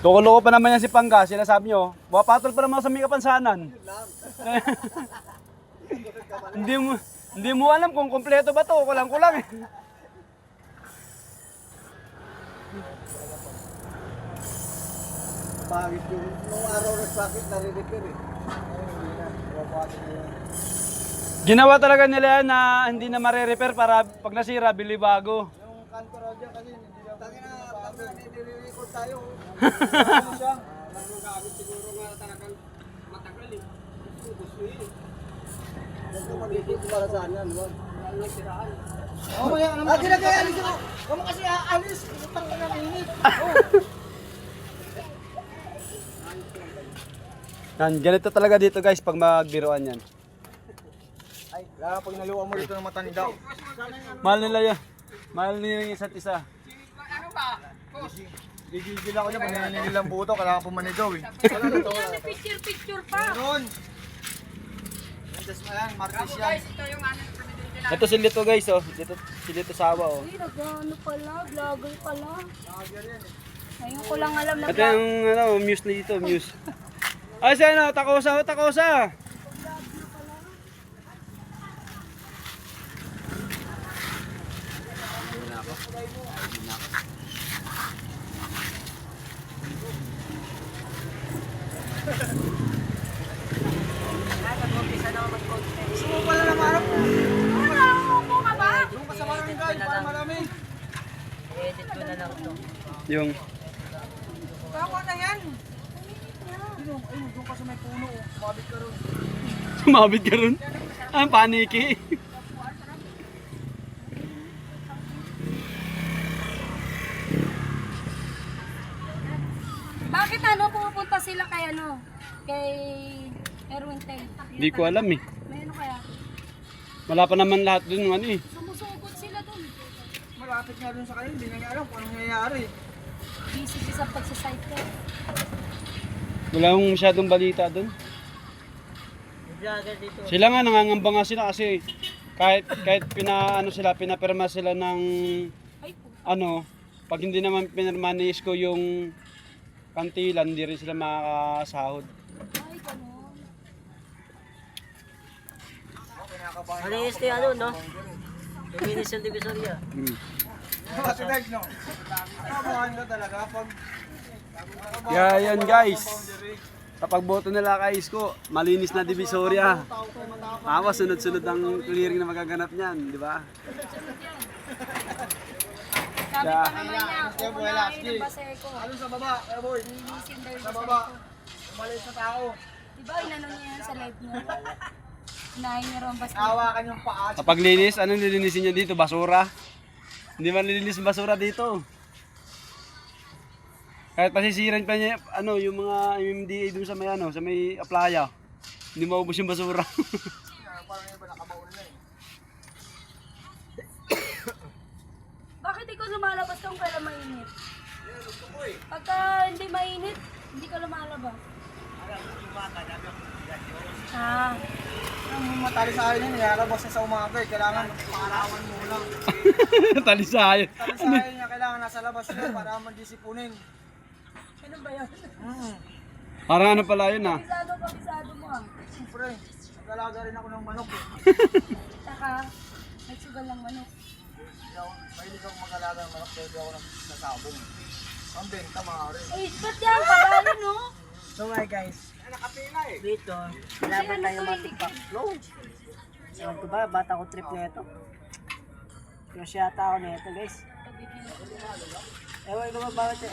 Loko-loko pa naman yan si Pangga, sinasabi nyo. Mapatol pa naman sa may kapansanan. hindi mo alam kung kompleto ba to, kulang-kulang eh. Bakit yung nung araw na bakit nare-repair eh. Ginawa talaga nila yan na hindi na mare-repair para pag nasira, bili bago. Yung kanto raw dyan kasi hindi lang tangin na pag nire-record tayo. Ano siya? Nagagamit siguro nga talagang matagal eh. Gusto eh. Gusto mag-record para saan yan, wag. Walang siraan. Oh, maya naman. Hindi na kaya alis ako. Kamu kasi aalis. Utang ka ng init. Yan, ganito talaga dito guys pag magbiroan yan. Ay, lalo pag naluwa mo dito ng mata ni Daw. Mahal nila yan. Mahal nila yung isa't isa. Ano ba? Gigigil ako niya pag nananigil ang buto, kailangan pumanigaw eh. May picture pa. Meron! Andas mo yan, Martes yan. Guys, ito yung ano yung pinili natin. Ito si Lito guys oh. Si Lito Sawa oh. Uy, nag-ano pala, vlogger pala. Ngayon ko lang alam na Ito yung ano, Muse na dito, Muse. Ay, siya ano, Takosa ho, Takosa. Gusto mo pala na marap? Wala, umupo ka ba? Doon ka sa barangay, para marami. Yung Tama na yan. Ayun, doon ka sa may puno. Mabit ka ron. sumabit ka ron. Ang paniki. Bakit ano, pumupunta sila kay ano? Kay Erwin Tay. Hindi ko alam eh. May ano kaya? Wala pa naman lahat dun ano eh. Sumusugod sila dun. Malapit nga dun sa kanila, hindi na niya alam kung anong nangyayari. Busy siya sa pagsasite ko. Wala akong masyadong balita dun. Sila nga nangangamba nga sila kasi kahit pinapirma sila ng Ay po. ano, pag hindi naman pinirma ni Isko yung kantilan, hindi rin sila makakasahod. Ay, ganun. Malinis na ano, no? Luminis yung divisoria. Kasi guys, no? Kamuhan ka talaga pag... Kaya yan guys, kapag boto nila kay Isko, malinis na Divisoria. Tapos sunod-sunod ang clearing na magaganap niyan, di ba? Sabi Yeah. pa naman niya, kukunahin ng Baseco. Ano sa baba, kaya boy? Linisin daw yung Sa baba. Baseco. Umalis sa tao. Diba, inano niya yan sa live niya? Inahin niya rin ang Baseco. Hawakan yung paa. Kapag linis, anong lilinisin niya dito? Basura? Hindi man lilinis ang basura dito. Kahit pasisiran pa niya, ano, yung mga MMDA dun sa may ano, sa may playa. Hindi maubos yung basura. Parang yung ba nakabaon na eh. Bakit ikaw lumalabas kung kailan mainit? Pagka hindi mainit, hindi ka lumalabas. Ah, Matali sa akin yun, nilalabas niya sa umaga eh. Kailangan paarawan mo lang. Talisayan. Tali sa akin niya, kailangan nasa labas yun para mandisipunin. ano ba yun? Parang ano pala yun ah. Kabisado mo ah. Siyempre, nag-alaga rin ako ng manok eh. Saka, nagsugal ng manok. Mahilig akong mag-alaga ng manok dahil ako nasabong. Ang benta maaari. Eh, ba't yan? Padali no? So nga guys, Nakapila eh. dito, laban tayo mga tikpak flow. Ewan ko ba, bata ko trip na ito. Crush yata ako na ito guys. Ewan ko ba bakit,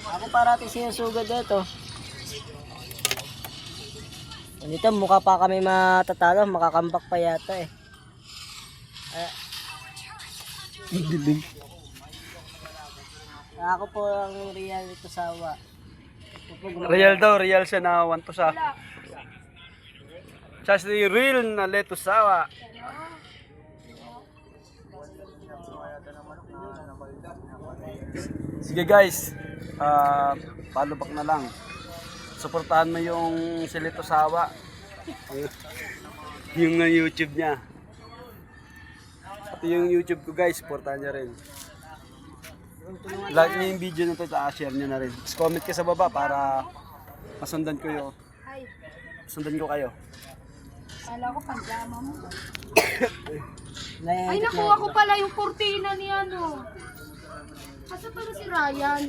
ako parati sinusugod dito. Dito mukha pa kami matatalo, makakambak pa yata eh. Ako po ang real nito sawa. Real daw, real siya na 1 to sa. Siya si real na Leto Sawa. Sige guys, follow back na lang. Suportahan mo yung si Leto Sawa. Yung YouTube niya. Ito yung YouTube ko guys, suportahan niya rin. like niyo yung video na to, share niyo na rin. Tapos comment ka sa baba para masundan ko kayo. Ay, Sundan ko kayo. kala ko pang-drama mo. Naiinit Ay, na nakuha ko pala yung kurtina ni ano. Asa pala si Ryan?